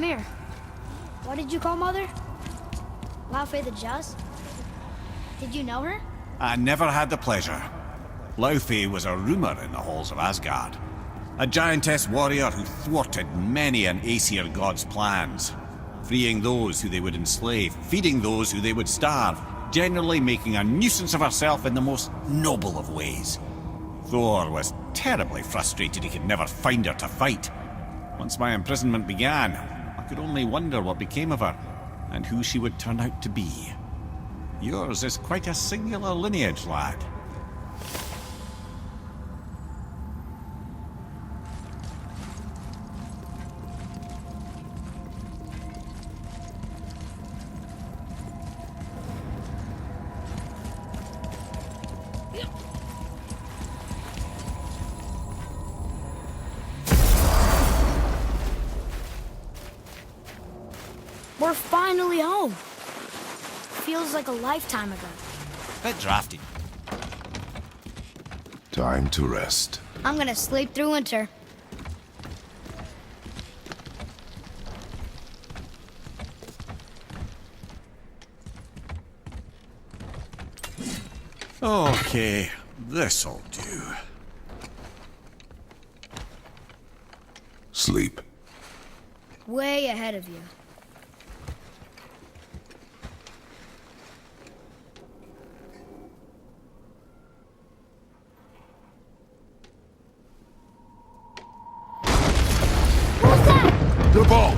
here. What did you call Mother? Laufey the Just? Did you know her? I never had the pleasure. Laufey was a rumour in the halls of Asgard. A giantess warrior who thwarted many an Aesir god's plans, freeing those who they would enslave, feeding those who they would starve, generally making a nuisance of herself in the most noble of ways. Thor was terribly frustrated he could never find her to fight. Once my imprisonment began, I could only wonder what became of her, and who she would turn out to be. Yours is quite a singular lineage, lad. We're finally home. Feels like a lifetime ago. Bit drafty. Time to rest. I'm gonna sleep through winter. Okay, this'll do. Sleep. Way ahead of you. The ball!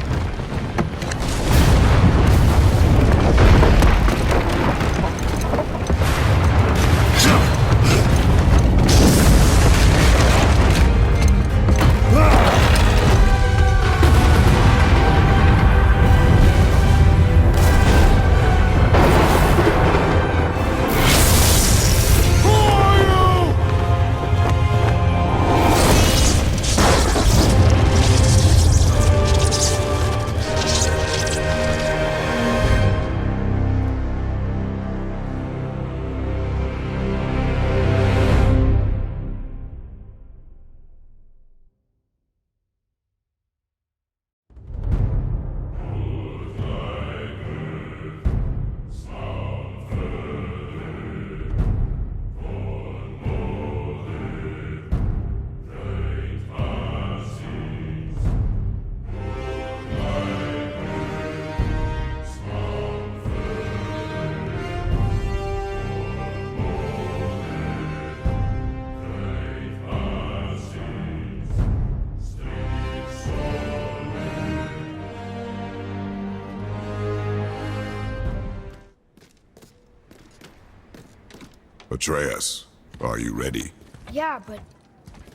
Atreus, are you ready? Yeah, but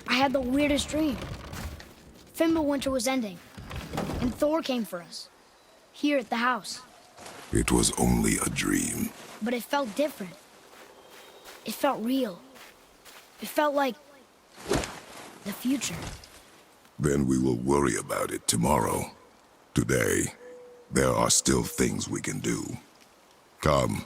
I had the weirdest dream. Fimbulwinter was ending, and Thor came for us. Here at the house. It was only a dream. But it felt different. It felt real. It felt like the future. Then we will worry about it tomorrow. Today, there are still things we can do. Come.